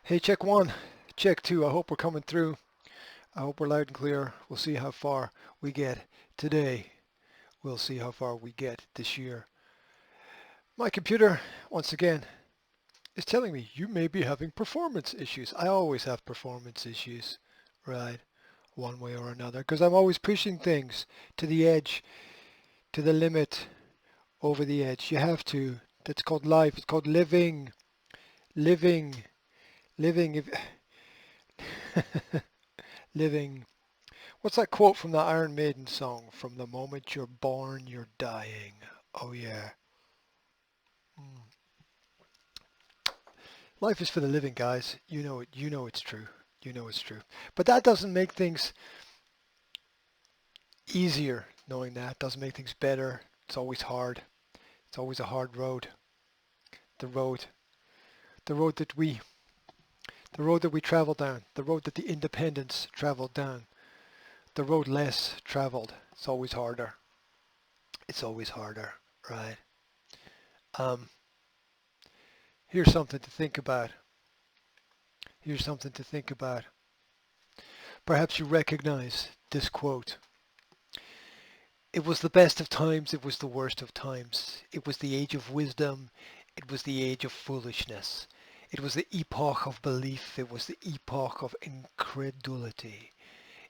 Hey, check one, check two. I hope we're coming through. I hope we're loud and clear. We'll see how far we get today. We'll see how far we get this year. My computer, once again, is telling me you may be having performance issues. I always have performance issues, right? One way or another, because I'm always pushing things to the edge, to the limit, over the edge. You have to. That's called life. It's called living, living, living, living. What's that quote from the Iron Maiden song? From the moment you're born, you're dying. Oh yeah. Mm. Life is for the living, guys. You know it. You know it's true. You know it's true. But that doesn't make things easier. Knowing that doesn't make things better. It's always hard. It's always a hard road. The road, the road that we, the road that we travel down. The road that the independents traveled down. The road less traveled. It's always harder. It's always harder, right? Um, Here's something to think about. Here's something to think about. Perhaps you recognize this quote. It was the best of times, it was the worst of times. It was the age of wisdom, it was the age of foolishness. It was the epoch of belief, it was the epoch of incredulity.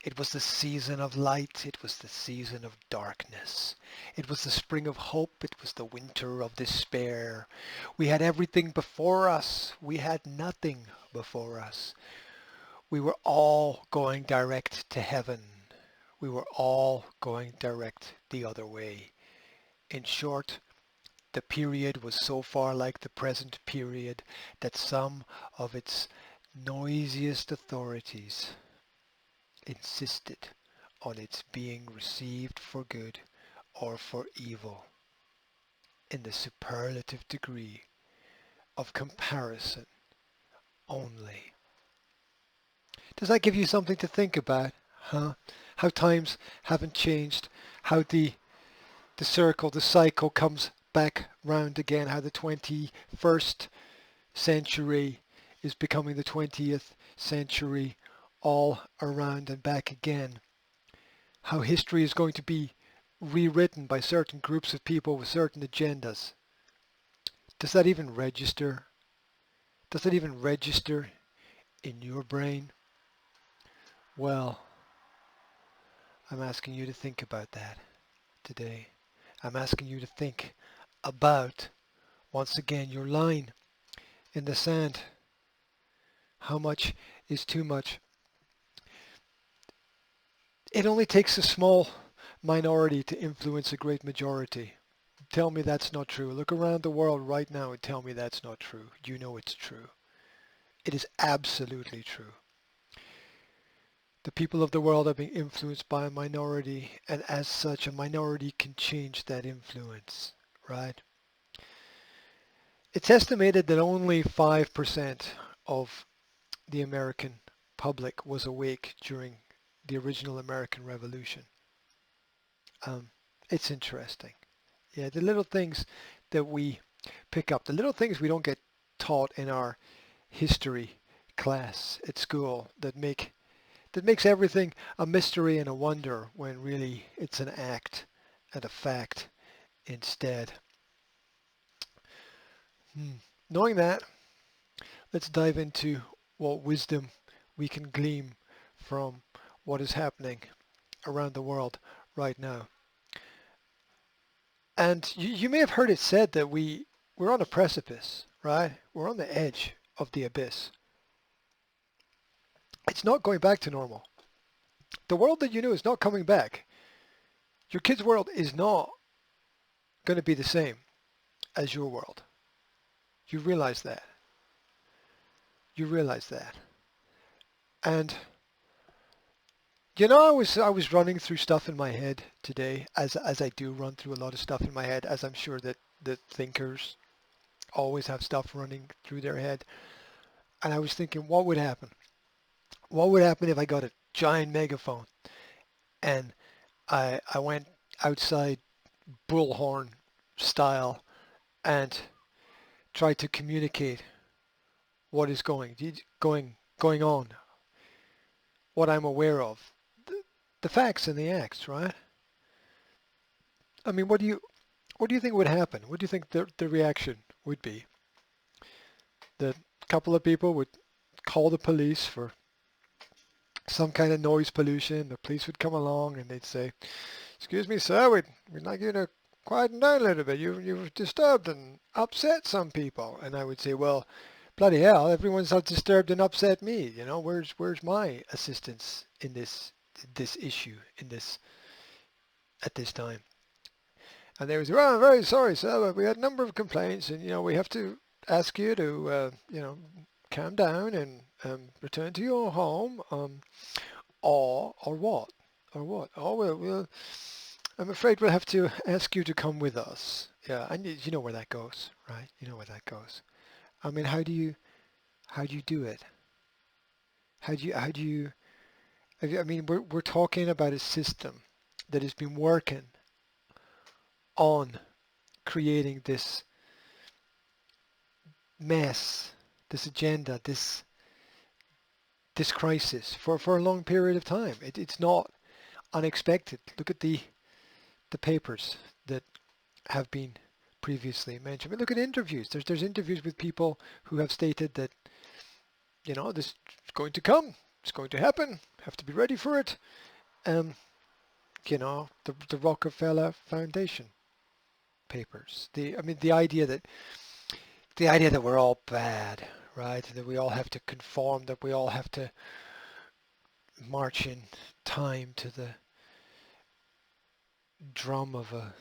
It was the season of light, it was the season of darkness. It was the spring of hope, it was the winter of despair. We had everything before us, we had nothing before us. We were all going direct to heaven. We were all going direct the other way. In short, the period was so far like the present period that some of its noisiest authorities insisted on its being received for good or for evil in the superlative degree of comparison only. Does that give you something to think about? Huh? How times haven't changed, how the circle, the cycle comes back round again, how the 21st century is becoming the 20th century all around and back again. How history is going to be rewritten by certain groups of people with certain agendas. Does that even register? Does it even register in your brain? Well, I'm asking you to think about that today. I'm asking you to think about, once again, your line in the sand. How much is too much? It only takes a small minority to influence a great majority. Tell me that's not true. Look around the world right now and tell me that's not true. You know it's true. It is absolutely true. The people of the world are being influenced by a minority, and as such, a minority can change that influence, right? It's estimated that only 5% of the American public was awake during the original American Revolution. Um, it's interesting. Yeah, the little things that we pick up, the little things we don't get taught in our history class at school that makes everything a mystery and a wonder when really it's an act and a fact instead. Hmm. Knowing that, let's dive into what wisdom we can glean from what is happening around the world right now. And you may have heard it said that we're on a precipice, right? We're on the edge of the abyss. It's not going back to normal. The world that you knew is not coming back. Your kid's world is not going to be the same as your world. You realize that. You realize that. And I was running through stuff in my head today, as I do run through a lot of stuff in my head, as I'm sure that thinkers always have stuff running through their head. And I was thinking, what would happen? What would happen if I got a giant megaphone and I went outside bullhorn style and tried to communicate what is going on, what I'm aware of, the facts and the acts, right? I mean, what do you think would happen? What do you think the reaction would be? That a couple of people would call the police for some kind of noise pollution. The police would come along and they'd say, "Excuse me, sir, we'd like you to quieten down a little bit. You've disturbed and upset some people." And I would say, "Well, bloody hell, everyone's disturbed and upset me. Where's my assistance in this issue in this at this time?" And they would say, "Well, I'm very sorry, sir, but we had a number of complaints, and we have to ask you to calm down and return to your home, or what, or what? Oh, well, I'm afraid we'll have to ask you to come with us." Yeah, and you know where that goes, right? You know where that goes. I mean, how do you do it? How do you? I mean, we're talking about a system that has been working on creating this mess, this agenda, this crisis for a long period of time. It's not unexpected. Look at the papers that have been previously mentioned. But look at interviews. There's interviews with people who have stated that this is going to come, it's going to happen. Have to be ready for it. Um, the Rockefeller Foundation papers. The idea that we're all bad, right? That we all have to conform. That we all have to march in time to the drum of a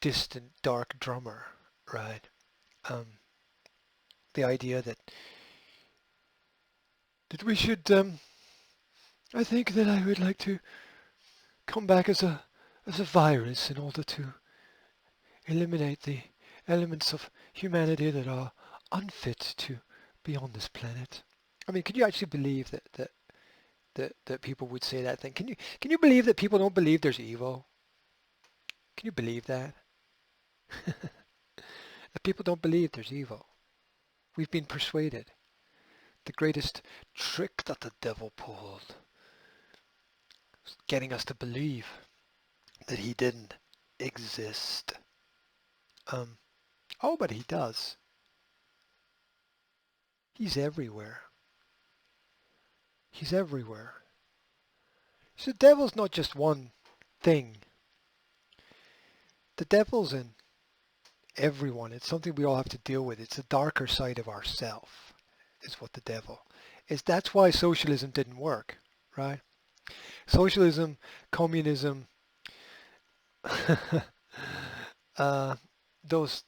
distant, dark drummer, right? Um, the idea that we should. I think that I would like to come back as a virus in order to eliminate the elements of humanity that are unfit to be on this planet. I mean, can you actually believe that people would say that thing? Can you believe that people don't believe there's evil? Can you believe that? That people don't believe there's evil. We've been persuaded. The greatest trick that the devil pulled was getting us to believe that he didn't exist. Um, oh, but he does. He's everywhere. He's everywhere. So the devil's not just one thing. The devil's in everyone. It's something we all have to deal with. It's the darker side of ourself, is what the devil is. That's why socialism didn't work, right? Socialism, communism, uh, those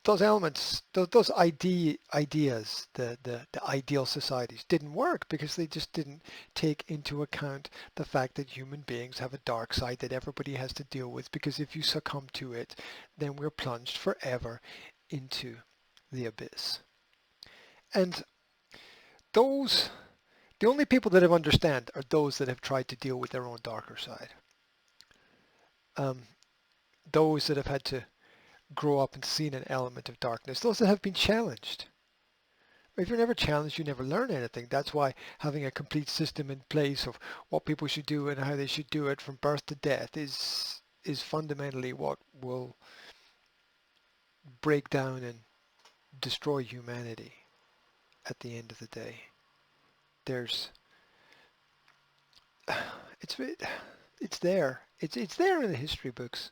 those elements, those ideas, the ideal societies didn't work because they just didn't take into account the fact that human beings have a dark side that everybody has to deal with, because if you succumb to it, then we're plunged forever into the abyss. And those, the only people that have understand are those that have tried to deal with their own darker side. Um, those that have had to grow up and seen an element of darkness, those that have been challenged. If you're never challenged, you never learn anything. That's why having a complete system in place of what people should do and how they should do it from birth to death is fundamentally what will break down and destroy humanity at the end of the day. There's it's it's there. It's there in the history books,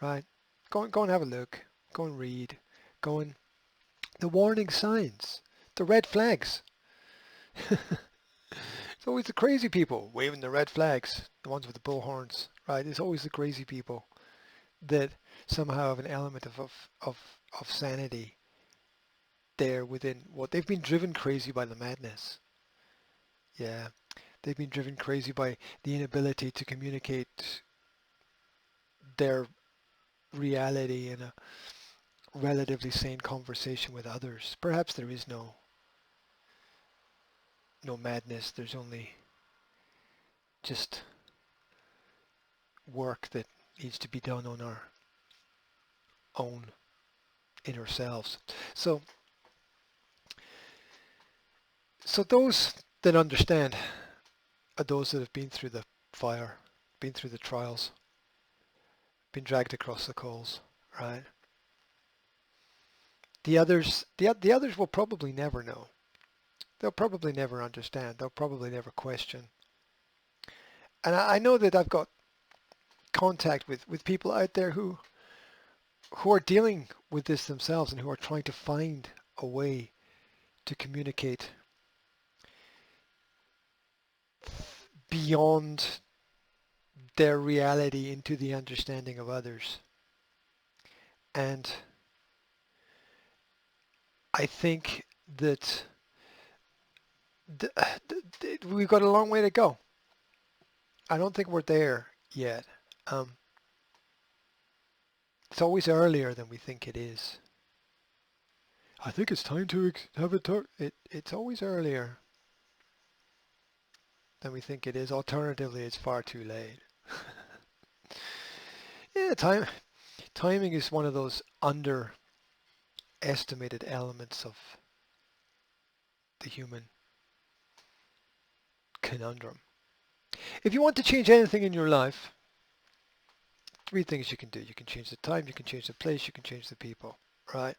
right? Go and have a look. Go and read. Go and the warning signs, the red flags. It's always the crazy people waving the red flags, the ones with the bullhorns, right? It's always the crazy people that somehow have an element of sanity there within what they've been driven crazy by the madness. Yeah, they've been driven crazy by the inability to communicate their reality in a relatively sane conversation with others. Perhaps there is no madness. There's only just work that needs to be done on our own inner selves. So So those that understand are those that have been through the fire, been through the trials, been dragged across the coals, right? The others will probably never know. They'll probably never understand. They'll probably never question. And I know that I've got contact with people out there who are dealing with this themselves and who are trying to find a way to communicate beyond their reality into the understanding of others. And I think that we've got a long way to go. I don't think we're there yet. Um, it's always earlier than we think it is. I think it's time to have a talk. It's always earlier than we think it is. Alternatively, it's far too late. Yeah, timing is one of those underestimated elements of the human conundrum. If you want to change anything in your life, three things you can do. You can change the time, you can change the place, you can change the people, right?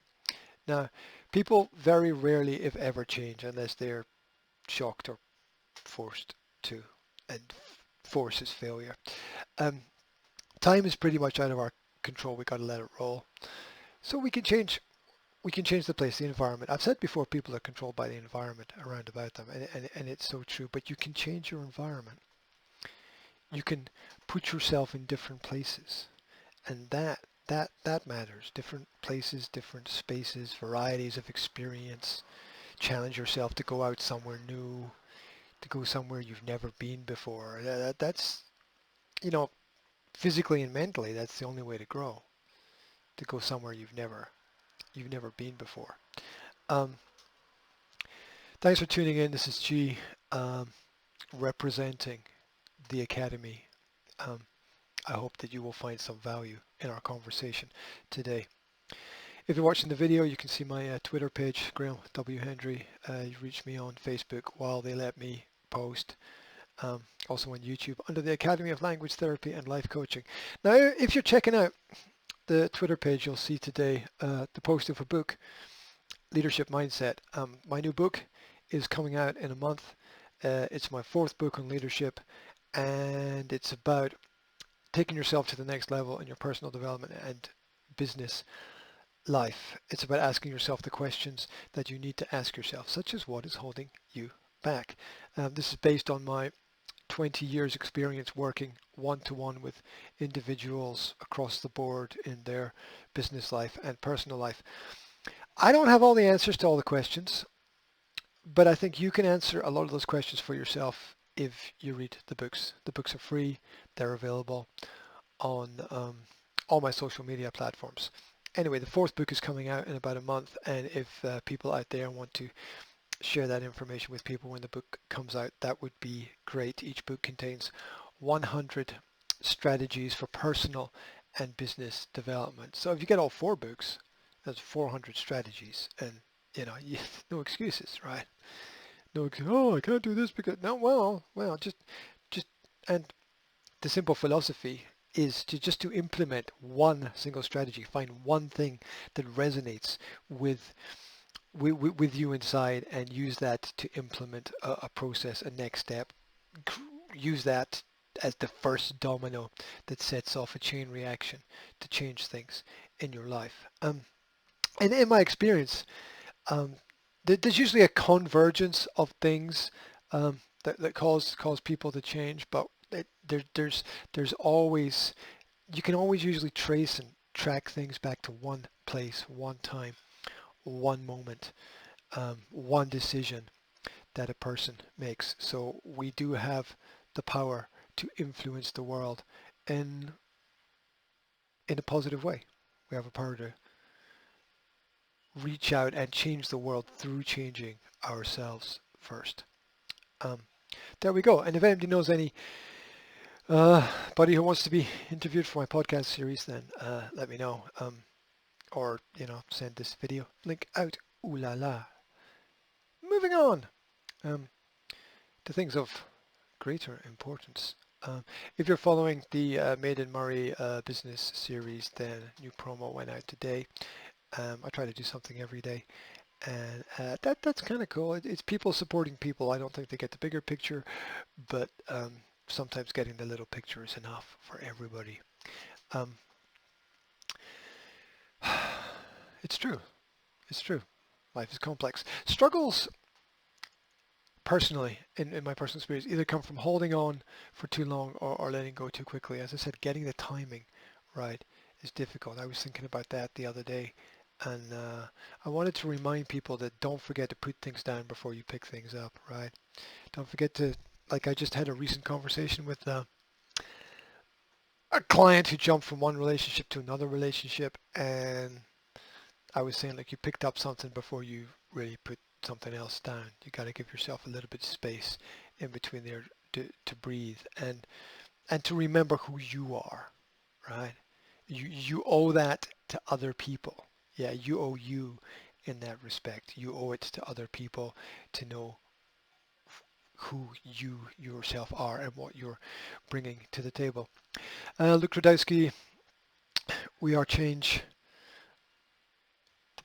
Now, people very rarely, if ever, change unless they're shocked or forced to, and force is failure. Um, Time is pretty much out of our control. We got to let it roll. So we can change. We can change the place, the environment. I've said before, people are controlled by the environment around about them, and it's so true. But you can change your environment. You can put yourself in different places, and that matters. Different places, different spaces, varieties of experience. Challenge yourself to go out somewhere new, to go somewhere you've never been before. That's, you know, physically and mentally, that's the only way to grow. To go somewhere you've never been before. Um, Thanks for tuning in. This is G, representing the Academy. Um, I hope that you will find some value in our conversation today. If you're watching the video, you can see my Twitter page, Graham W. Hendry. You reach me on Facebook while they let me post. Also on YouTube under the Academy of Language Therapy and Life Coaching. Now, if you're checking out the Twitter page, you'll see today the post of a book, Leadership Mindset. My new book is coming out in a month. It's my fourth book on leadership, and it's about taking yourself to the next level in your personal development and business life. It's about asking yourself the questions that you need to ask yourself, such as what is holding you back. This is based on my 20 years experience working one-to-one with individuals across the board in their business life and personal life. I don't have all the answers to all the questions, but I think you can answer a lot of those questions for yourself if you read the books. The books are free. They're available on all my social media platforms. Anyway, the fourth book is coming out in about a month, and if people out there want to share that information with people when the book comes out, that would be great. Each book contains 100 strategies for personal and business development. So if you get all four books, that's 400 strategies, and no excuses, right? No, oh, I can't do this because no, well, just, and the simple philosophy is to implement one single strategy, find one thing that resonates with you inside, and use that to implement a process, a next step. Use that as the first domino that sets off a chain reaction to change things in your life. And in my experience, there's usually a convergence of things that cause people to change, but there's always, you can always usually trace and track things back to one place, one time, one moment, one decision that a person makes. So we do have the power to influence the world in a positive way. We have a power to reach out and change the world through changing ourselves first. There we go. And if anybody knows any buddy who wants to be interviewed for my podcast series, then let me know. Or send this video link out. Ooh la la. Moving on. to things of greater importance. If you're following the Made in Murray business series, then new promo went out today. I try to do something every day, and that's kind of cool. It's people supporting people. I don't think they get the bigger picture, but sometimes getting the little picture is enough for everybody. Um, it's true. It's true. Life is complex. Struggles, personally, in my personal experience, either come from holding on for too long or letting go too quickly. As I said, getting the timing right is difficult. I was thinking about that the other day, and I wanted to remind people that don't forget to put things down before you pick things up, right? Don't forget to, like I just had a recent conversation with a client who jumped from one relationship to another relationship, and I was saying, like, you picked up something before you really put something else down. You got to give yourself a little bit of space in between there to breathe and to remember who you are, right? You owe that to other people. Yeah, you owe you in that respect. You owe it to other people to know who you yourself are and what you're bringing to the table. Luke Rudowski, We Are Change,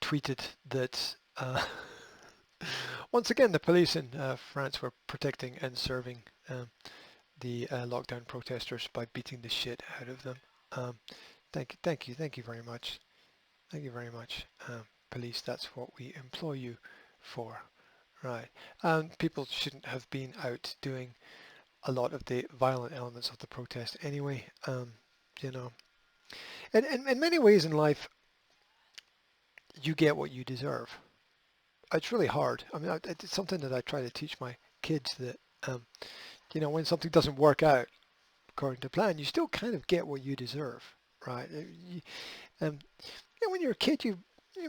tweeted that once again the police in France were protecting and serving the lockdown protesters by beating the shit out of them. Um, thank you very much. Thank you very much, police. That's what we employ you for, right? People shouldn't have been out doing a lot of the violent elements of the protest anyway. You know, and in many ways in life, you get what you deserve. It's really hard. I mean, it's something that I try to teach my kids that, when something doesn't work out according to plan, you still kind of get what you deserve, right? Um, when you're a kid, you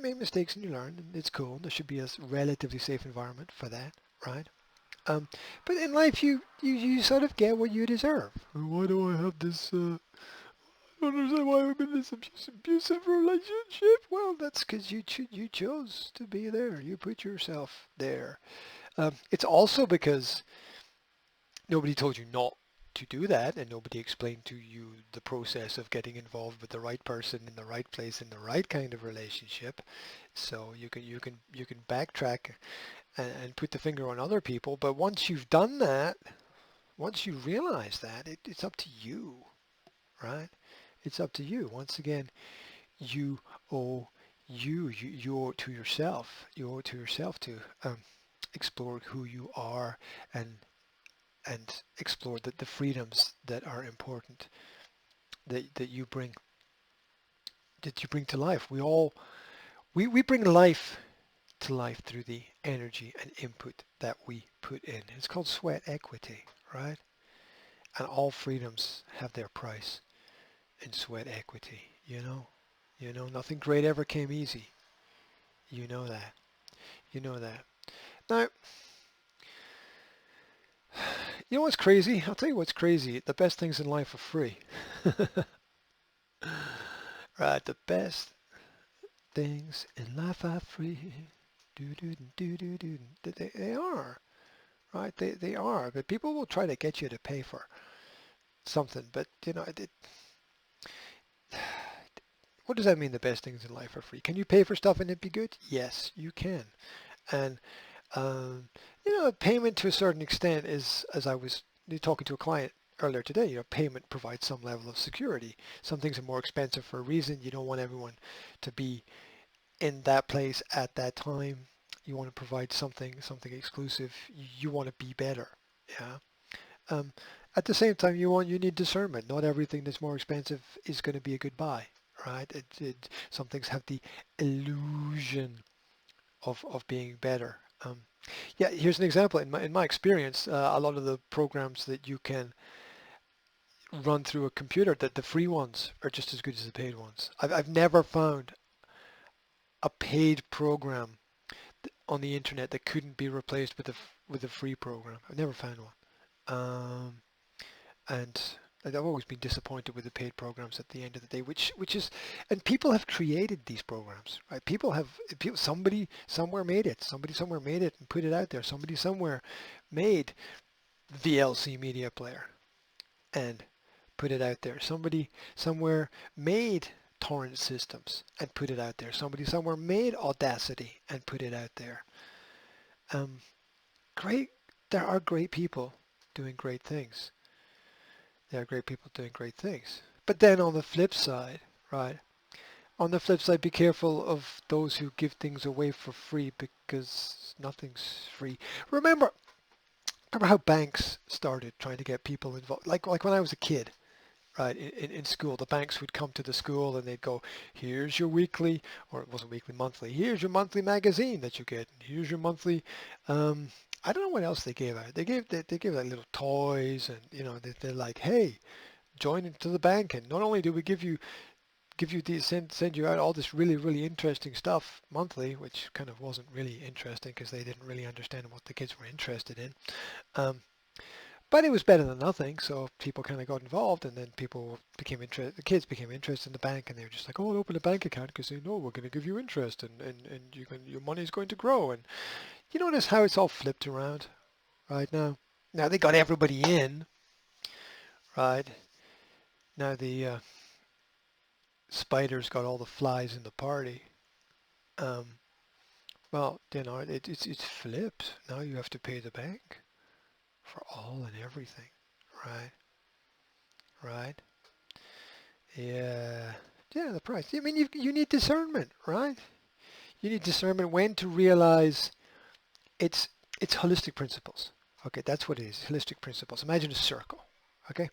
make mistakes and you learn, and it's cool. There should be a relatively safe environment for that, right? Um, but in life, you sort of get what you deserve. Why do I have this? I don't understand why I'm in this abusive relationship. Well, that's because you chose to be there. You put yourself there. It's also because nobody told you not to do that, and nobody explained to you the process of getting involved with the right person in the right place in the right kind of relationship. So you can backtrack and put the finger on other people. But once you've done that, once you realize that, it's up to you, right? It's up to you. Once again, you owe you owe it to yourself. You owe it to yourself to explore who you are and explore the freedoms that are important that you bring to life. We bring life to life through the energy and input that we put in. It's called sweat equity, right? And all freedoms have their price in sweat equity, you know? Nothing great ever came easy. You know that. You know that. Now, you know what's crazy? I'll tell you what's crazy. The best things in life are free. Right, the best things in life are free. Do do do do do. They are, right? They are. But people will try to get you to pay for something. But what does that mean? The best things in life are free. Can you pay for stuff and it be good? Yes, you can. And payment to a certain extent is, as I was talking to a client earlier today, payment provides some level of security. Some things are more expensive for a reason. You don't want everyone to be in that place at that time. You want to provide something exclusive. You want to be better. Yeah. Um, at the same time, you need discernment. Not everything that's more expensive is going to be a good buy, right? Some things have the illusion of being better. Yeah, here's an example. In my experience, a lot of the programs that you can run through a computer, that the free ones are just as good as the paid ones. I've never found a paid program on the internet that couldn't be replaced with a free program. I've never found one. And I've always been disappointed with the paid programs at the end of the day, which is, and people have created these programs, right? Somebody somewhere made it. Somebody somewhere made it and put it out there. Somebody somewhere made VLC Media Player and put it out there. Somebody somewhere made torrent systems and put it out there. Somebody somewhere made Audacity and put it out there. Um, great. There are great people doing great things. There are great people doing great things. But then on the flip side, right? On the flip side, be careful of those who give things away for free because nothing's free. Remember, remember how banks started trying to get people involved? Like when I was a kid, right, in school, the banks would come to the school and they'd go, here's your weekly, or it wasn't weekly, monthly, here's your monthly magazine that you get, and here's your monthly, I don't know what else they gave out. They gave like little toys, and they're like, hey, join into the bank, and not only do we give you these, send you out all this really, really interesting stuff monthly, which kind of wasn't really interesting because they didn't really understand what the kids were interested in. Um, but it was better than nothing, so people kind of got involved, and then people became interested. The kids became interested in the bank, and they were just like, "Oh, I'll open a bank account because they know we're going to give you interest, and your money's going to grow." And you notice how it's all flipped around right now. Now they got everybody in, right? Now the spiders got all the flies in the party. Um, well, it's flipped. Now you have to pay the bank for all and everything, right? Right? Yeah, yeah, the price. I mean, you need discernment, right? You need discernment when to realize it's it's holistic principles. Okay, that's what it is. Holistic principles. Imagine a circle. Okay,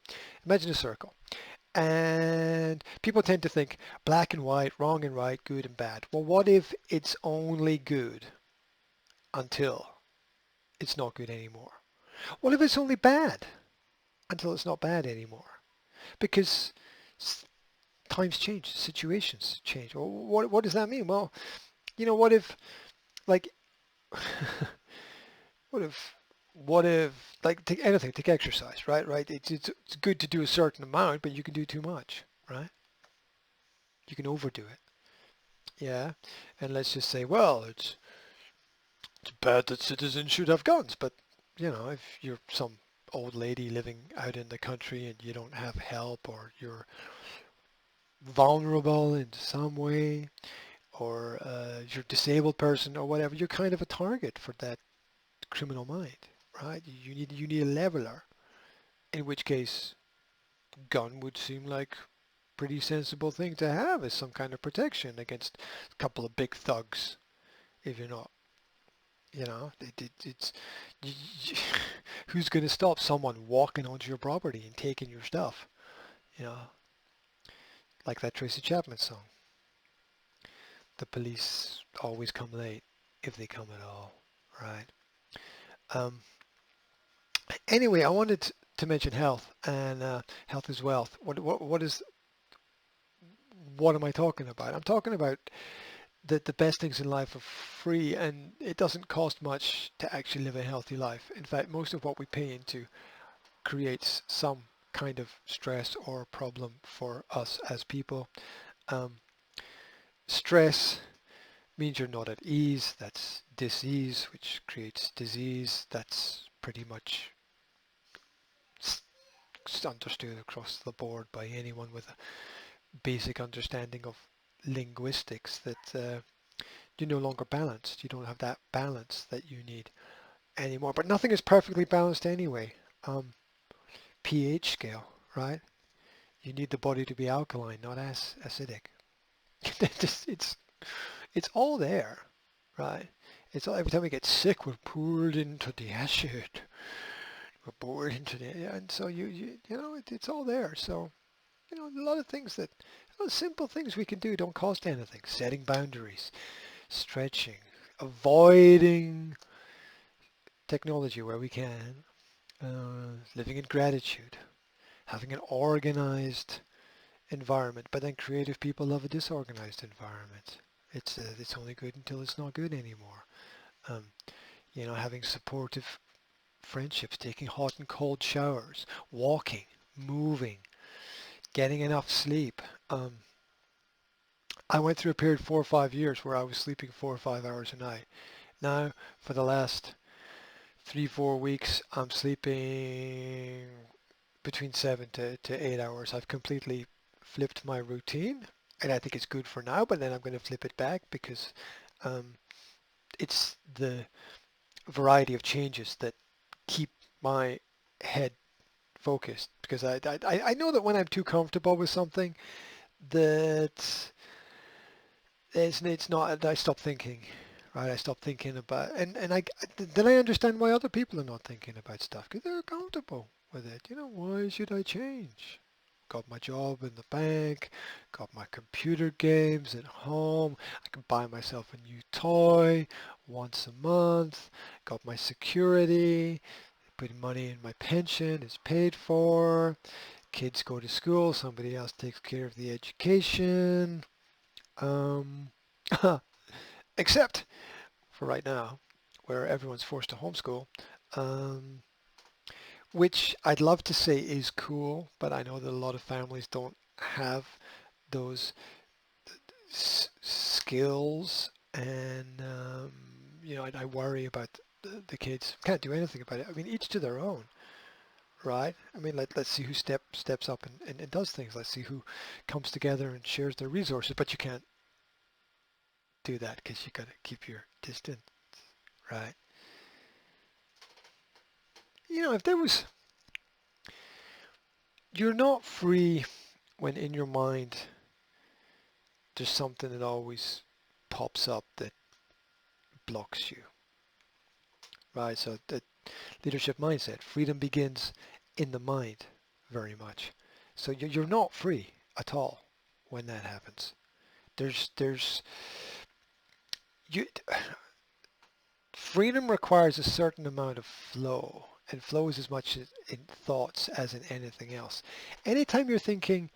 imagine a circle, and people tend to think black and white, wrong and right, good and bad. Well, what if it's only good until it's not good anymore? What if it's only bad until it's not bad anymore? Because times change, situations change. Well, what does that mean? Well, what if like what if what if like take anything, take exercise, right? Right? It's good to do a certain amount, but you can do too much, right? You can overdo it. Yeah. And let's just say, well, it's bad that citizens should have guns, but if you're some old lady living out in the country and you don't have help, or you're vulnerable in some way, or you're a disabled person or whatever, you're kind of a target for that criminal mind, right? You need a leveler, in which case gun would seem like pretty sensible thing to have as some kind of protection against a couple of big thugs. If you're not, it's y- y- who's going to stop someone walking onto your property and taking your stuff? You know, like that Tracy Chapman song. The police always come late, if they come at all, right? Um, anyway, I wanted to mention health, and health is wealth. What am I talking about? I'm talking about that the best things in life are free, and it doesn't cost much to actually live a healthy life. In fact, most of what we pay into creates some kind of stress or problem for us as people. Um, stress means you're not at ease. That's dis-ease, which creates disease. That's pretty much understood across the board by anyone with a basic understanding of linguistics, that you're no longer balanced. You don't have that balance that you need anymore. But nothing is perfectly balanced anyway. pH scale, right? You need the body to be alkaline, not as acidic. It's all there, right? It's all, every time we get sick, we're poured into the acid. We're poured into the, yeah, and so it's all there. So a lot of things simple things we can do don't cost anything. Setting boundaries, stretching, avoiding technology where we can, living in gratitude, having an organized environment. But then creative people love a disorganized environment. It's only good until it's not good anymore. Um, having supportive friendships, taking hot and cold showers, walking. moving, getting enough sleep. I went through a period 4 or 5 years where I was sleeping 4 or 5 hours a night. Now, for the last 3, 4 weeks, I'm sleeping between 7 to 8 hours. I've completely flipped my routine, and I think it's good for now, but then I'm going to flip it back because um, it's the variety of changes that keep my head focused. Because I know that when I'm too comfortable with something, that it's not, I stop thinking, right? I stop thinking about, then I understand why other people are not thinking about stuff because they're comfortable with it. Why should I change? Got my job in the bank, got my computer games at home, I can buy myself a new toy once a month, got my security, putting money in my pension, it's paid for, kids go to school, somebody else takes care of the education. Um, except for right now, where everyone's forced to homeschool, um, which I'd love to say is cool, but I know that a lot of families don't have those skills, and I worry about the kids. Can't do anything about it. I mean, each to their own, right? I mean, let's see who steps up and does things. Let's see who comes together and shares their resources. But you can't do that because you got to keep your distance, right? If there was, you're not free when in your mind there's something that always pops up that blocks you, right? So the leadership mindset, freedom begins in the mind very much. So you're not free at all when that happens. There's you Freedom requires a certain amount of flow, and flow is as much in thoughts as in anything else. Anytime you're thinking,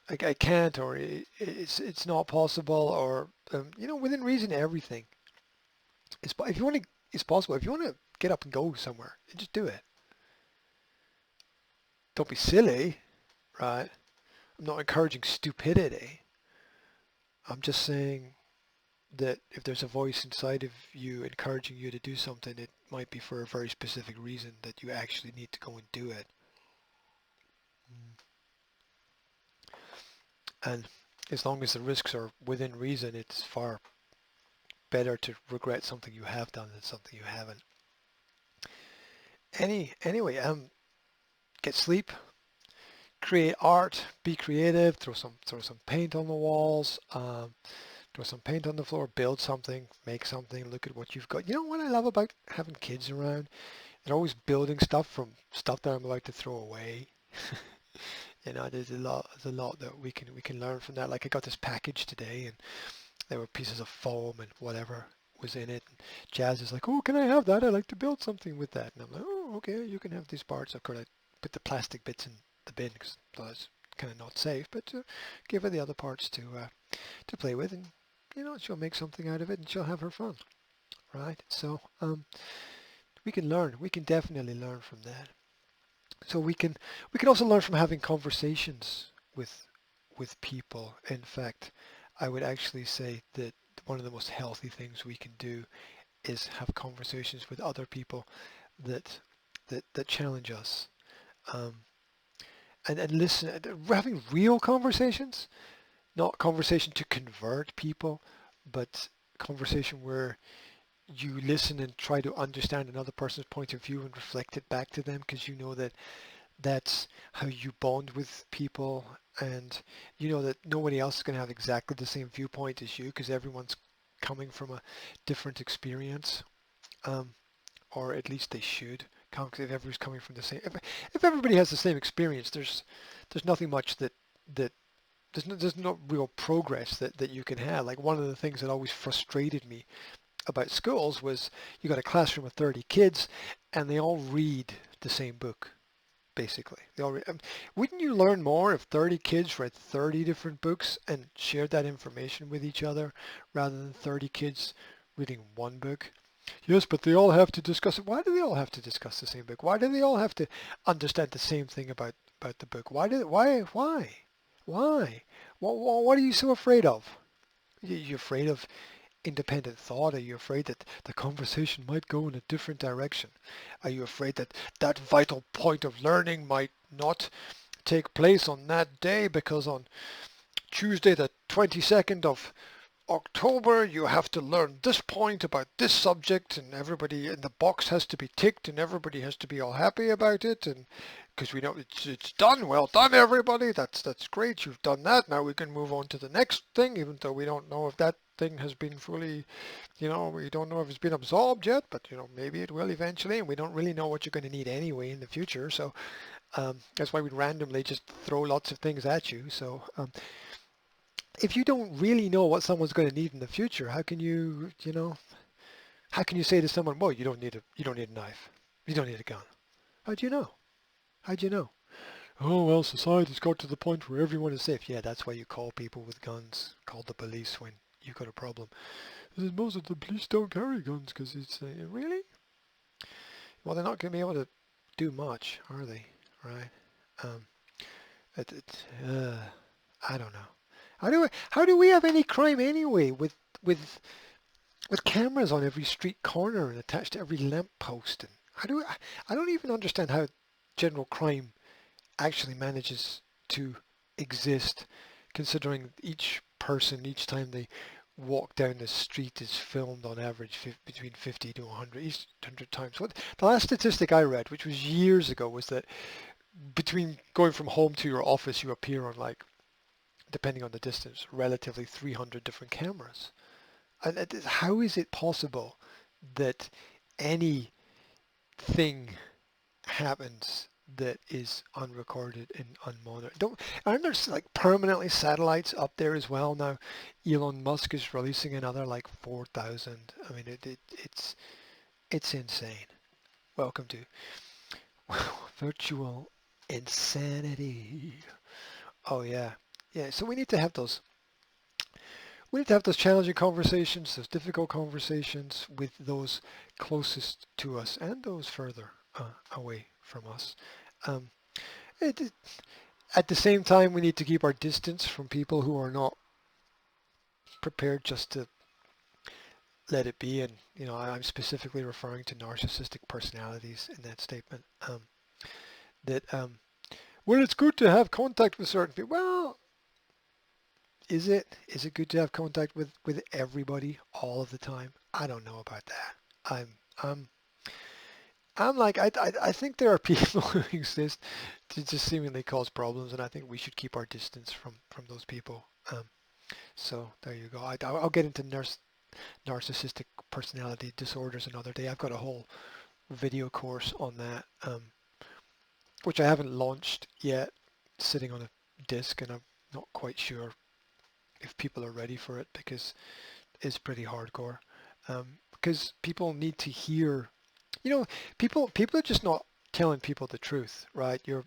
like I can't, or it's not possible, or within reason, everything is. If you want to, it's possible. If you want to get up and go somewhere, just do it. Don't be silly, right? I'm not encouraging stupidity. I'm just saying that if there's a voice inside of you encouraging you to do something, it might be for a very specific reason that you actually need to go and do it. And as long as the risks are within reason, it's far better to regret something you have done than something you haven't. Anyway, get sleep, create art, be creative, throw some paint on the walls, throw some paint on the floor, build something, make something, look at what you've got. You know what I love about having kids around? They're always building stuff from stuff that I'm about to throw away. There's a lot that we can learn from that. Like I got this package today, and there were pieces of foam and whatever was in it. And Jazz is like, "Oh, can I have that? I'd like to build something with that." And I'm like, "Oh, okay, you can have these parts." Of course, I put the plastic bits in the bin because that's kind of not safe. But give her the other parts to play with, and she'll make something out of it, and she'll have her fun, right? So we can learn. We can definitely learn from that. So we can also learn from having conversations with people. In fact, I would actually say that one of the most healthy things we can do is have conversations with other people that that challenge us, um, and listen. Having real conversations, not conversation to convert people, but conversation where you listen and try to understand another person's point of view and reflect it back to them because you know that that's how you bond with people, and you know that nobody else is going to have exactly the same viewpoint as you because everyone's coming from a different experience, um, or at least they should come. 'Cause if everybody's coming from the same, if everybody has the same experience, there's nothing much that there's no real progress that you can have. Like one of the things that always frustrated me about schools was you got a classroom of 30 kids and they all read the same book basically. Wouldn't you learn more if 30 kids read 30 different books and shared that information with each other rather than 30 kids reading one book? Yes, but they all have to discuss it. Why do they all have to discuss the same book? Why do they all have to understand the same thing about about the book? Why? What are you so afraid of? You afraid of independent thought? Are you afraid that the conversation might go in a different direction? Are you afraid that that vital point of learning might not take place on that day because on Tuesday the 22nd of October you have to learn this point about this subject and everybody in the box has to be ticked and everybody has to be all happy about it, and because we know it's done, well done everybody, that's great, you've done that, now we can move on to the next thing, even though we don't know if that thing has been fully, we don't know if it's been absorbed yet, but maybe it will eventually, and we don't really know what you're going to need anyway in the future. So that's why we randomly just throw lots of things at you. So if you don't really know what someone's going to need in the future, how can how can you say to someone, well, you don't need a knife, you don't need a gun? How do you know? How do you know? Oh, well, society's got to the point where everyone is safe. Yeah, that's why you call people with guns, call the police when you've got a problem. Most of the police don't carry guns because it's, really? Well, they're not going to be able to do much, are they? Right? Um, it, it, uh, I don't know. How do we have any crime anyway with cameras on every street corner and attached to every lamp post? And I don't even understand how general crime actually manages to exist, considering each person, each time they walk down the street is filmed on average between 50 to 100, each 100 times. What the last statistic I read, which was years ago, was that between going from home to your office, you appear on, like, depending on the distance, relatively 300 different cameras. And how is it possible that anything happens that is unrecorded and unmonitored? Aren't there like permanently satellites up there as well now? Elon Musk is releasing another like 4,000. I mean, it's insane. Welcome to virtual insanity. Oh yeah, yeah. So we need to have those. We need to have those challenging conversations, those difficult conversations with those closest to us and those further away from us. Um, it, at the same time, we need to keep our distance from people who are not prepared just to let it be. And I'm specifically referring to narcissistic personalities in that statement. Well, it's good to have contact with certain people. Well, is it? Is it good to have contact with everybody all of the time? I don't know about that. I'm I'm like I think there are people who exist to just seemingly cause problems, and I think we should keep our distance from those people. So there you go. I'll get into narcissistic personality disorders another day. I've got a whole video course on that, which I haven't launched yet, sitting on a disk, and I'm not quite sure if people are ready for it because it's pretty hardcore. Because people need to hear, people are just not telling people the truth, right? Your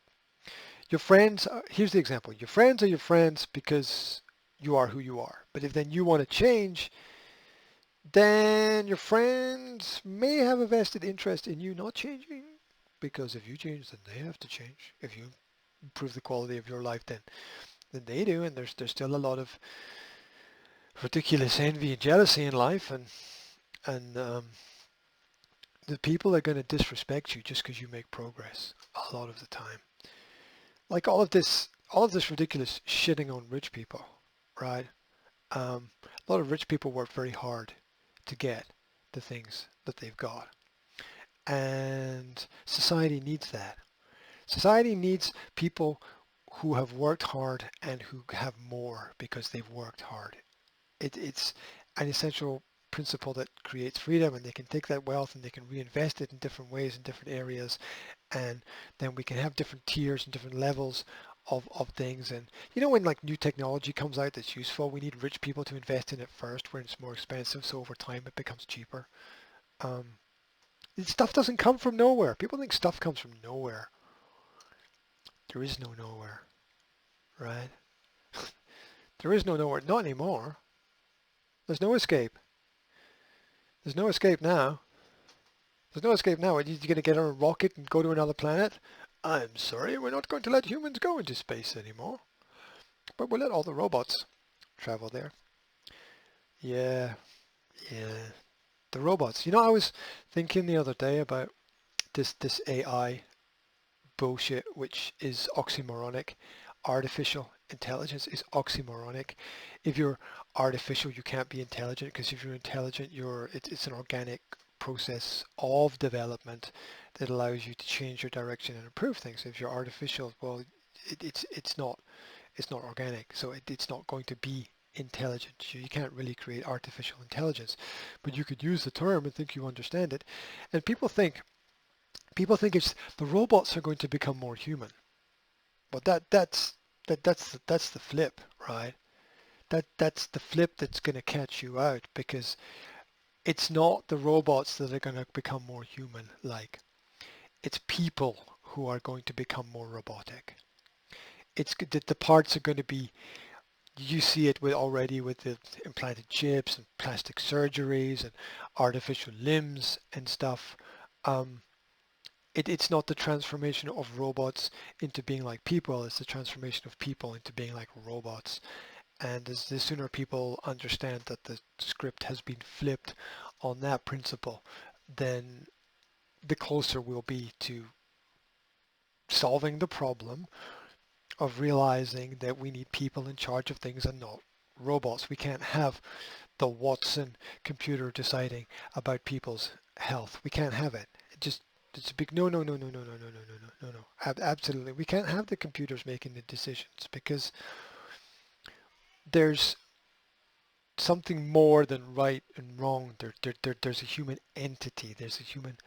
friends. Here's the example: your friends are your friends because you are who you are. But if then you want to change, then your friends may have a vested interest in you not changing, because if you change, then they have to change. If you improve the quality of your life, then they do, and there's still a lot of ridiculous envy and jealousy in life, and the people are going to disrespect you just because you make progress a lot of the time. Like all of this ridiculous shitting on rich people, right? A lot of rich people work very hard to get the things that they've got, and society needs that. Society needs people who have worked hard and who have more because they've worked hard. It's an essential principle that creates freedom, and they can take that wealth and they can reinvest it in different ways in different areas, and then we can have different tiers and different levels of things. And when like new technology comes out that's useful, we need rich people to invest in it first when it's more expensive, so over time it becomes cheaper. um, Stuff doesn't come from nowhere. People think stuff comes from nowhere. There is no nowhere, right? There is no nowhere, not anymore. There's no escape. There's no escape now. There's no escape now. Are you going to get on a rocket and go to another planet? I'm sorry, we're not going to let humans go into space anymore, but we'll let all the robots travel there. Yeah, yeah. The robots. I was thinking the other day about this AI bullshit, which is oxymoronic. Artificial intelligence is oxymoronic. If you're artificial, you can't be intelligent, because if you're intelligent, it's an organic process of development that allows you to change your direction and improve things. If you're artificial, well, it's not organic, so it's not going to be intelligent. You can't really create artificial intelligence, but you could use the term and think you understand it. And people think it's the robots are going to become more human. But that's the flip, right? That's the flip that's going to catch you out, because it's not the robots that are going to become more human like. It's people who are going to become more robotic. The parts are going to be, you see it already with the implanted chips and plastic surgeries and artificial limbs and stuff. Um, it's not the transformation of robots into being like people, it's the transformation of people into being like robots. And as the sooner people understand that the script has been flipped on that principle, then the closer we'll be to solving the problem of realizing that we need people in charge of things and not robots. We can't have the Watson computer deciding about people's health. We can't have it. It's a big no, no, no, no, no, no, no, no, no, no, no, no. Absolutely, we can't have the computers making the decisions, because there's something more than right and wrong. There's a human entity. There's a human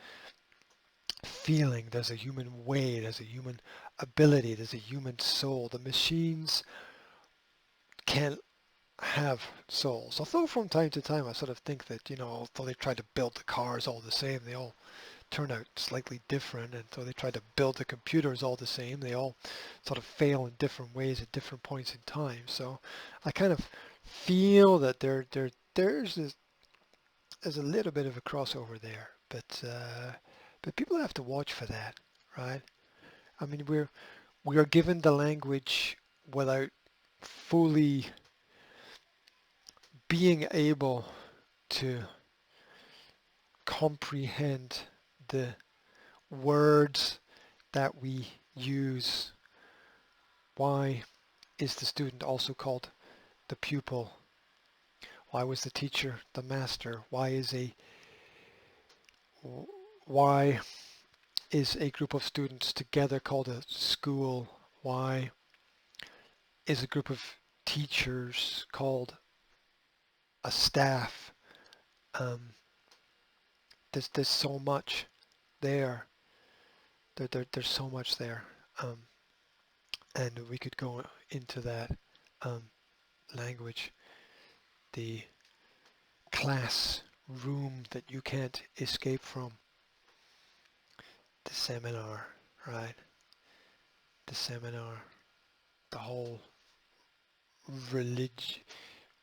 feeling. There's a human way. There's a human ability. There's a human soul. The machines can't have souls. Although from time to time I sort of think that, although they try to build the cars all the same, they all turn out slightly different. And so they try to build the computers all the same, they all sort of fail in different ways at different points in time. So I kind of feel that there's a little bit of a crossover there, but people have to watch for that, right? I mean, we are given the language without fully being able to comprehend the words that we use. Why is the student also called the pupil? Why was the teacher the master? Why is a group of students together called a school? Why is a group of teachers called a staff? Um, there's so much there. There's so much there. Um, and we could go into that um, language, the class room that you can't escape from, the seminar, right? The seminar, the whole relig-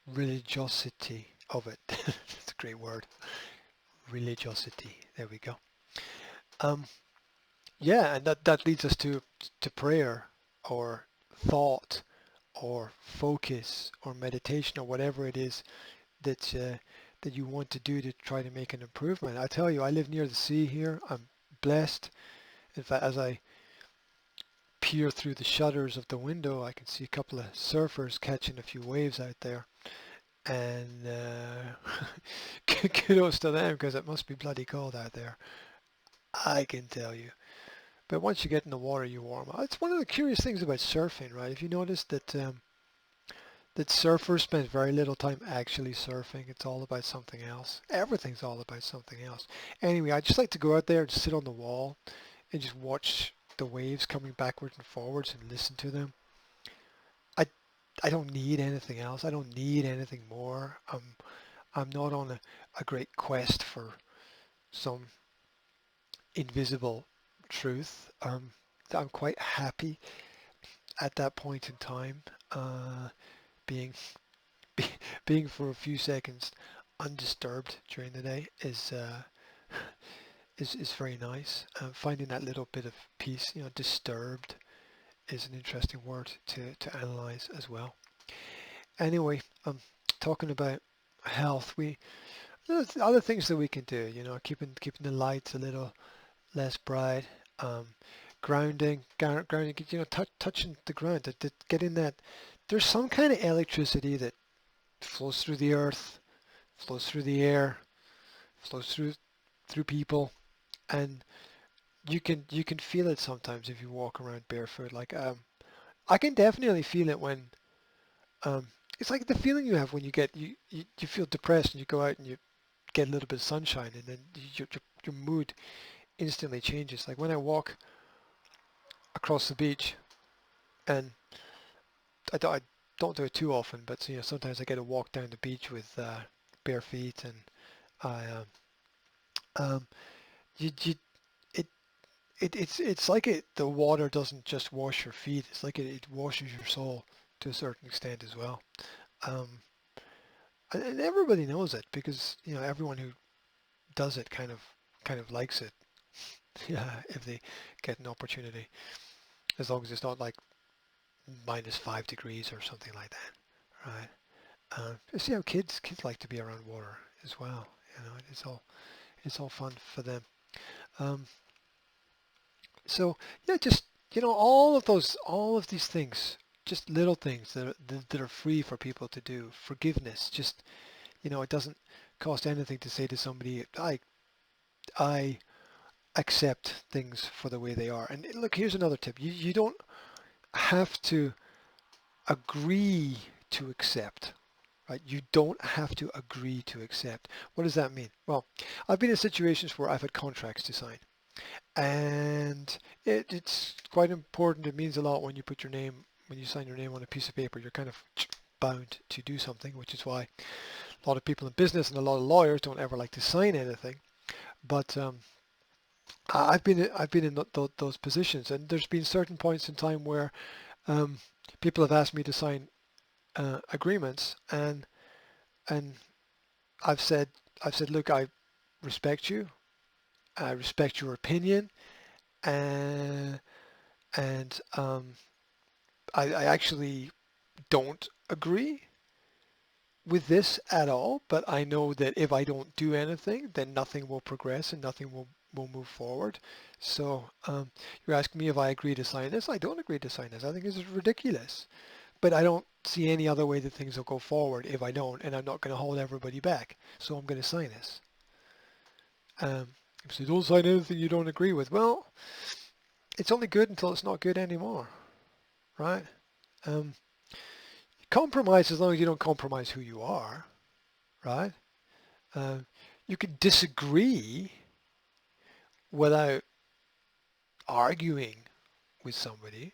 religiosity of it. That's a great word. Religiosity. There we go. Um, yeah, and that leads us to prayer, or thought, or focus, or meditation, or whatever it is that you want to do to try to make an improvement. I tell you, I live near the sea here. I'm blessed. In fact, as I peer through the shutters of the window, I can see a couple of surfers catching a few waves out there. And kudos to them, because it must be bloody cold out there. I can tell you. But once you get in the water, you warm up. It's one of the curious things about surfing, right? If you notice that surfers spend very little time actually surfing. It's all about something else. Everything's all about something else. Anyway, I just like to go out there and sit on the wall and just watch the waves coming backwards and forwards and listen to them. I I don't need anything else. I don't need anything more. I'm not on a great quest for some invisible truth. I'm quite happy at that point in time, being be, being for a few seconds undisturbed during the day is very nice. Finding that little bit of peace, disturbed is an interesting word to analyze as well. Anyway, talking about health, there's other things that we can do, keeping the lights a little less bright, um, grounding, touching the ground, getting that. There's some kind of electricity that flows through the earth, flows through the air, flows through people, and you can feel it sometimes if you walk around barefoot. Like I can definitely feel it when it's like the feeling you have when you feel depressed and you go out and you get a little bit of sunshine and then your mood instantly changes. Like when I walk across the beach, and I don't do it too often, but sometimes I get a walk down the beach with bare feet, and I um, you it it's like the water doesn't just wash your feet. It's like it washes your soul to a certain extent as well. Um, and everybody knows it because everyone who does it kind of likes it. Yeah, if they get an opportunity, as long as it's not like -5 degrees or something like that, right? You see how kids like to be around water as well. It's all fun for them. Um, so yeah, just all of these things, just little things that are free for people to do. Forgiveness, just it doesn't cost anything to say to somebody, I accept things for the way they are. And look, here's another tip. You don't have to agree to accept, right? You don't have to agree to accept. What does that mean? Well, I've been in situations where I've had contracts to sign, and it's quite important. It means a lot when you sign your name on a piece of paper. You're kind of bound to do something, which is why a lot of people in business and a lot of lawyers don't ever like to sign anything. But I've been in those positions, and there's been certain points in time where um, people have asked me to sign agreements, and I've said look, I respect you, I respect your opinion, and and I actually don't agree with this at all, but I know that if I don't do anything, then nothing will progress and nothing will move forward. So you're asking me if I agree to sign this. I don't agree to sign this. I think this is ridiculous. But I don't see any other way that things will go forward if I don't, and I'm not going to hold everybody back. So I'm going to sign this. If you don't sign anything you don't agree with, well, it's only good until it's not good anymore, right? Um, compromise as long as you don't compromise who you are, right? Uh, you can disagree without arguing with somebody.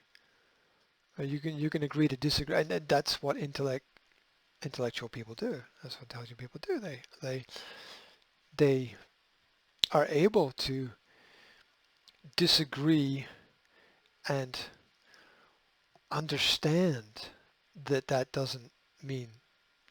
You can agree to disagree, and that's what intellectual people do. That's what intelligent people do. They are able to disagree and understand that that doesn't mean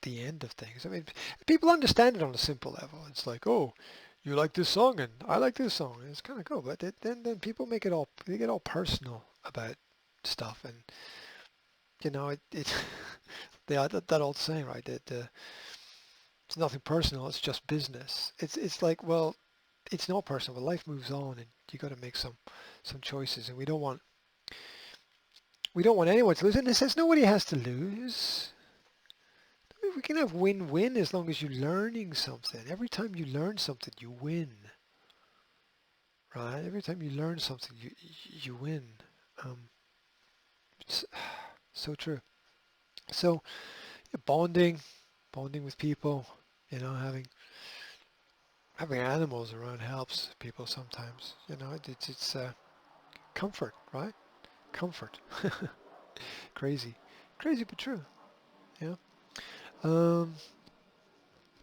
the end of things. I mean, people understand it on a simple level. It's like, oh, you like this song and I like this song. And it's kind of cool, but then people they get all personal about stuff, and it that old saying, right? That it's nothing personal. It's just business. It's like, well, it's not personal, but life moves on, and you got to make some choices, and we don't want anyone to lose. And it says nobody has to lose. I mean, we can have win-win as long as you're learning something. Every time you learn something, you win, right? Every time you learn something, you win. Um, it's so true. So yeah, bonding with people, having animals around helps people sometimes. It's comfort, right? Comfort. Crazy, crazy but true. Yeah. Um,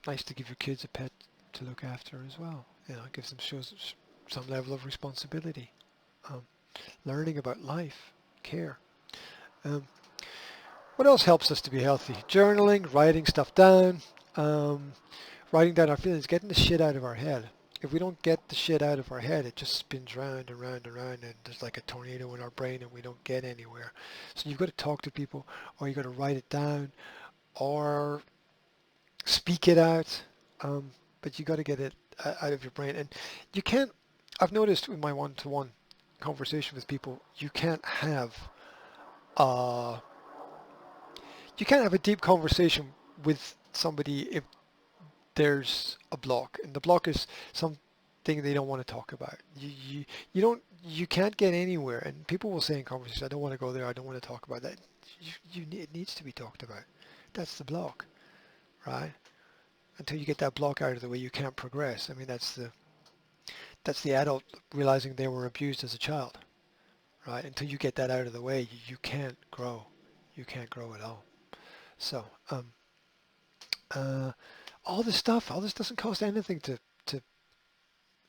nice to give your kids a pet to look after as well. It gives them shows some level of responsibility. Um, learning about life, care. Um, what else helps us to be healthy? Journaling, writing stuff down, writing down our feelings, getting the shit out of our head. If we don't get the shit out of our head, it just spins round and round and round, and there's like a tornado in our brain, and we don't get anywhere. So you've got to talk to people, or you've got to write it down, or speak it out. But you got to get it out of your brain, and you can't. I've noticed in my one-to-one conversation with people, uh, you can't have a deep conversation with somebody if there's a block, and the block is something they don't want to talk about. You can't get anywhere, and people will say in conversations, "I don't want to go there. I don't want to talk about that." It needs to be talked about. That's the block, right? Until you get that block out of the way, you can't progress. I mean, that's the adult realizing they were abused as a child, right? Until you get that out of the way, you can't grow. You can't grow at all. So, uh, all this doesn't cost anything to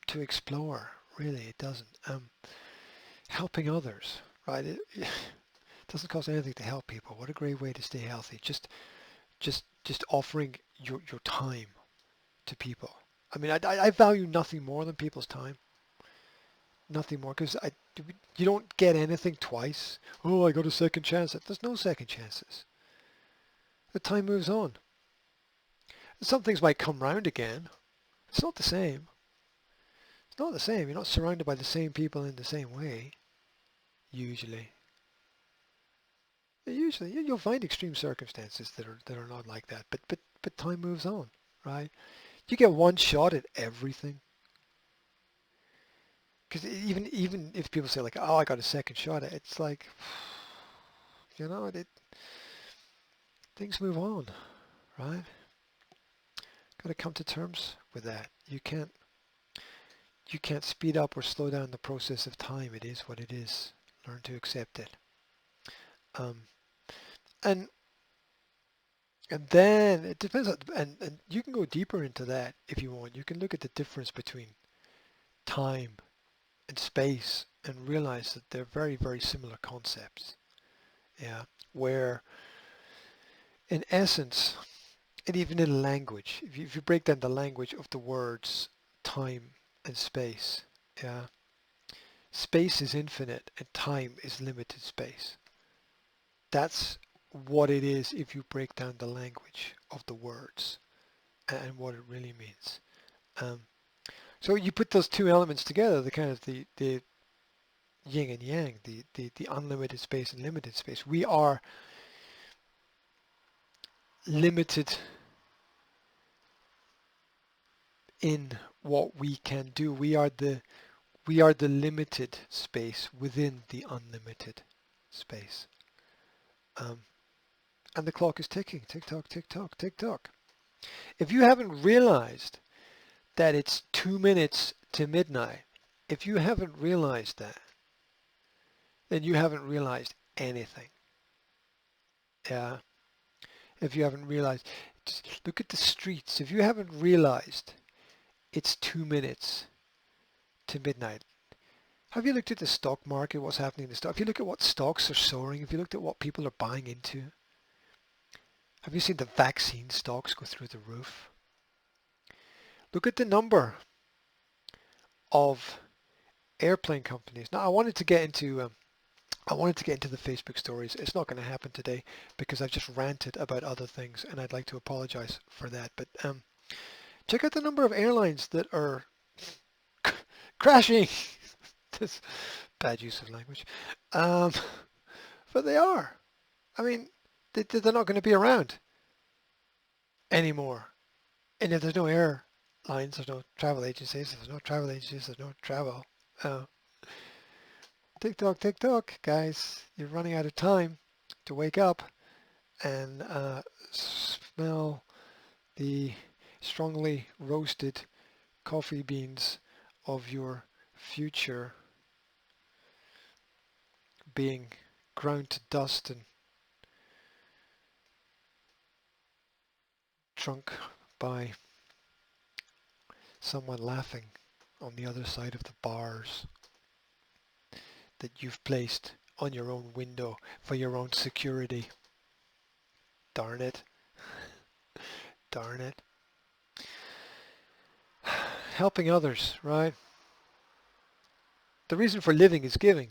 to explore. Really, it doesn't. Helping others, right? It doesn't cost anything to help people. What a great way to stay healthy. Just offering your time to people. I mean, I value nothing more than people's time. Nothing more, because you don't get anything twice. Oh, I got a second chance. There's no second chances. The time moves on. Some things might come round again. It's not the same. It's not the same. You're not surrounded by the same people in the same way, usually. Usually, you'll find extreme circumstances that are not like that. But time moves on, right? You get one shot at everything. Because even if people say like, oh, I got a second shot, it's like, things move on, right? Got to come to terms with that. You can't speed up or slow down the process of time. It is what it is. Learn to accept it. Um, and and then it depends on, and you can go deeper into that if you want. You can look at the difference between time and space and realize that they're very, very similar concepts. Yeah, where in essence, and even in language, if you break down the language of the words time and space, yeah, space is infinite and time is limited space. That's what it is if you break down the language of the words and what it really means. Um, so you put those two elements together, the kind of the yin and yang, the unlimited space and limited space. We are limited in what we can do. We are the limited space within the unlimited space. Um, and the clock is ticking, tick tock, tick tock, tick tock. If you haven't realized that it's 2 minutes to midnight, if you haven't realized that, then you haven't realized anything. Yeah. If you haven't realized, just look at the streets. If you haven't realized it's 2 minutes to midnight, have you looked at the stock market, what's happening in the stock? If you look at what stocks are soaring, if you looked at what people are buying into, have you seen the vaccine stocks go through the roof? Look at the number of airplane companies. Now, I wanted to get into the Facebook stories. It's not going to happen today because I've just ranted about other things, and I'd like to apologize for that. But check out the number of airlines that are crashing. This bad use of language, um, but they are. I mean, they're not going to be around anymore. And if there's no airlines, there's no travel agencies. If there's no travel agencies, there's no travel. Uh, tick tock, guys. You're running out of time to wake up and smell the strongly roasted coffee beans of your future being ground to dust and drunk by someone laughing on the other side of the bars that you've placed on your own window for your own security. Darn it. Darn it. helping others, right? The reason for living is giving.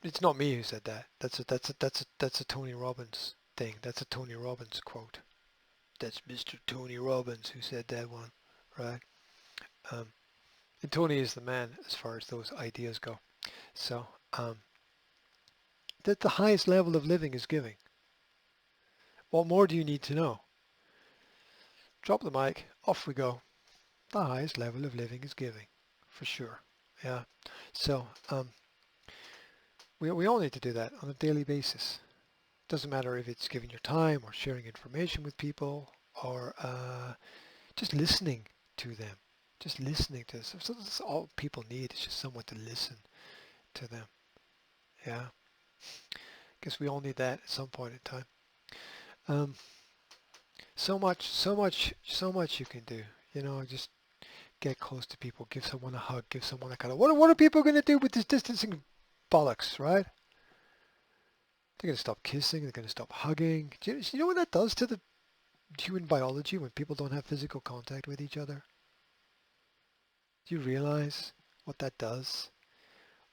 It's not me who said that. That's a Tony Robbins thing. That's a Tony Robbins quote. That's Mr. Tony Robbins who said that one, right? Um, and Tony is the man as far as those ideas go. So that the highest level of living is giving. What more do you need to know? Drop the mic, off we go. The highest level of living is giving, for sure. Yeah. So we all need to do that on a daily basis. Doesn't matter if it's giving your time or sharing information with people or just listening to them. Just listening to them. So that's all people need is just someone to listen to them. Yeah. Guess we all need that at some point in time. So much you can do. Just get close to people, give someone a hug, give someone a cuddle. What are people going to do with this distancing bollocks, right? They're going to stop kissing. They're going to stop hugging. Do you know what that does to the human biology when people don't have physical contact with each other? Do you realize what that does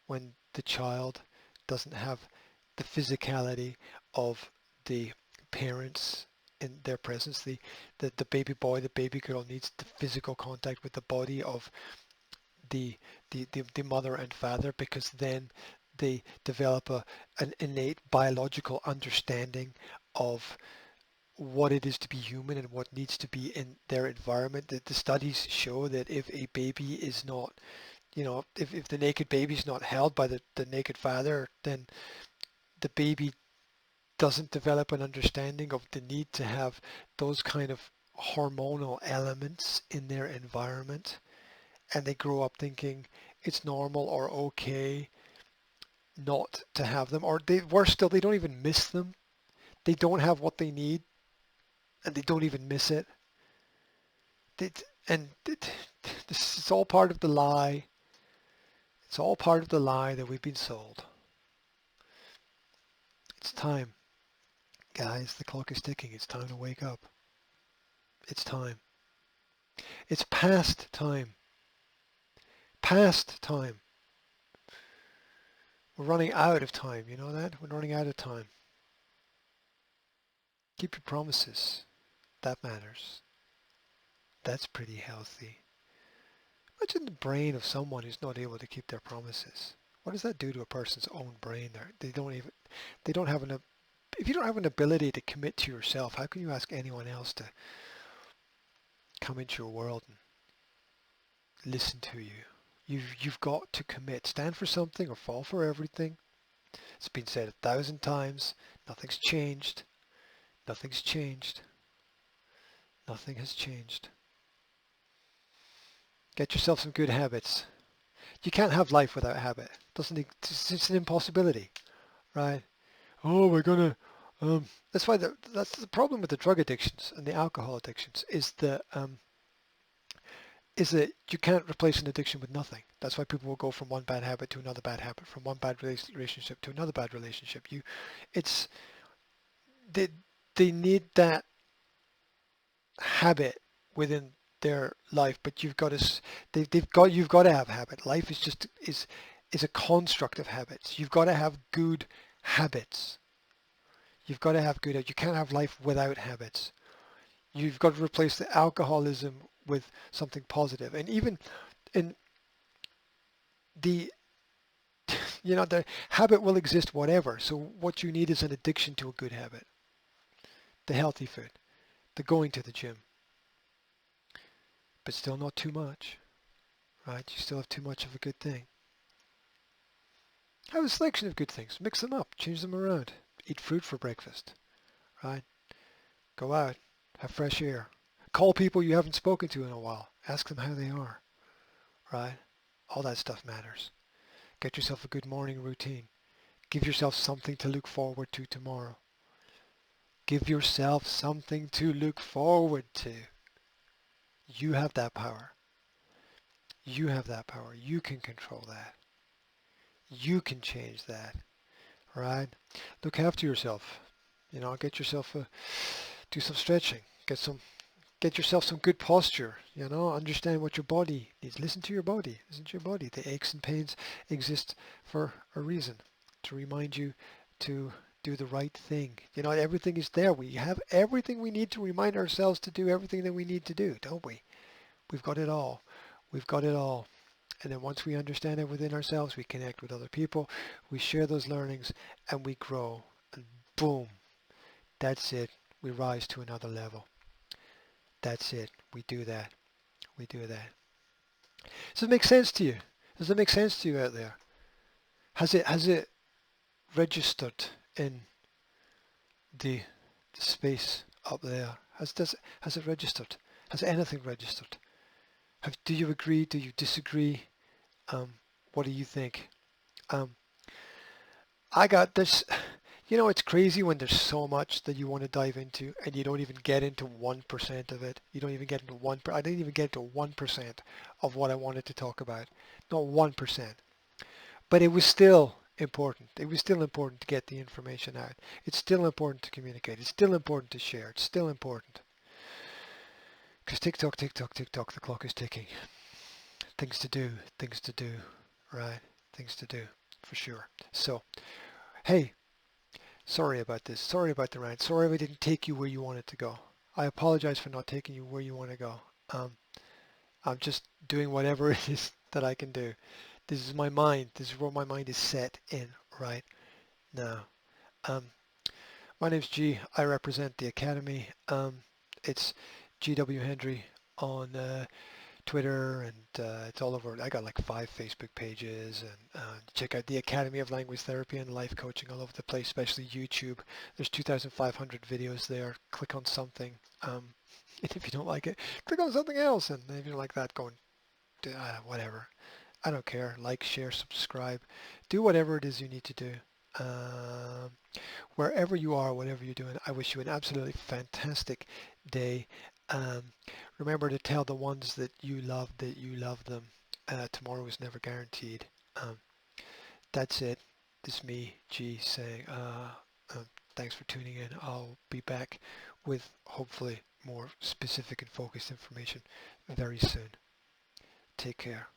when the child doesn't have the physicality of the parents in their presence? The baby boy, the baby girl needs the physical contact with the body of the mother and father, because then they develop an innate biological understanding of what it is to be human and what needs to be in their environment. The studies show that if a baby is not, if the naked baby is not held by the naked father, then the baby doesn't develop an understanding of the need to have those kind of hormonal elements in their environment. And they grow up thinking it's normal or okay not to have them, or worse still, they don't even miss them. They don't have what they need, and they don't even miss it. This is all part of the lie. It's all part of the lie that we've been sold. It's time, guys. The clock is ticking. It's time to wake up. It's time. It's past time. Past time. We're running out of time. You know that? We're running out of time. Keep your promises. That matters. That's pretty healthy. Imagine the brain of someone who's not able to keep their promises. What does that do to a person's own brain? They don't have if you don't have an ability to commit to yourself, how can you ask anyone else to come into your world and listen to you? You've got to commit. Stand for something or fall for everything. It's been said 1,000 times. Nothing's changed. Nothing's changed. Nothing has changed. Get yourself some good habits. You can't have life without habit. It's an impossibility, right? Oh, we're gonna. That's the problem with the drug addictions and the alcohol addictions is that you can't replace an addiction with nothing. That's why people will go from one bad habit to another bad habit, from one bad relationship to another bad relationship. They need that habit within their life, but you've got to have habit. Life is a construct of habits. You've got to have good habits. You've got to have good. You can't have life without habits. You've got to replace the alcoholism with something positive. And even in the the habit will exist whatever. So what you need is an addiction to a good habit. The healthy food, the going to the gym, but still not too much, right? You still have too much of a good thing. Have a selection of good things. Mix them up. Change them around. Eat fruit for breakfast, right? Go out. Have fresh air. Call people you haven't spoken to in a while. Ask them how they are, right? All that stuff matters. Get yourself a good morning routine. Give yourself something to look forward to tomorrow. Give yourself something to look forward to. You have that power. You have that power. You can control that. You can change that, right? Look after yourself. Get yourself do some stretching. Get yourself some good posture, understand what your body needs. Listen to your body. Listen to your body. The aches and pains exist for a reason, to remind you to do the right thing. Everything is there. We have everything we need to remind ourselves to do everything that we need to do, don't we? We've got it all. We've got it all. And then once we understand it within ourselves, we connect with other people, we share those learnings, and we grow. And boom, that's it. We rise to another level. That's it. We do that. We do that. Does it make sense to you? Does it make sense to you out there? Has it registered in the space up there? Has it registered? Has anything registered? Do you agree? Do you disagree? What do you think? Um, I got this. It's crazy when there's so much that you want to dive into and you don't even get into 1% of it. You don't even get into I didn't even get into 1% of what I wanted to talk about. Not 1%. But it was still important. It was still important to get the information out. It's still important to communicate. It's still important to share. It's still important. Because tick tock, tick tock, tick tock, the clock is ticking. Things to do, right? Things to do, for sure. So, hey, sorry about this. Sorry about the rant. Sorry if I didn't take you where you wanted to go. I apologize for not taking you where you want to go. I'm just doing whatever it is that I can do. This is my mind. This is where my mind is set in right now. My name's G. I represent the Academy. It's GW Hendry on Twitter, and it's all over. I got like 5 Facebook pages, and check out the Academy of Language Therapy and Life Coaching all over the place, especially YouTube. There's 2,500 videos there. Click on something. And if you don't like it, click on something else. And if you don't like that, go and whatever. I don't care. Like, share, subscribe. Do whatever it is you need to do. Wherever you are, whatever you're doing, I wish you an absolutely fantastic day. Remember to tell the ones that you love them. Tomorrow is never guaranteed. That's it. This is me, G, saying thanks for tuning in. I'll be back with hopefully more specific and focused information very soon. Take care.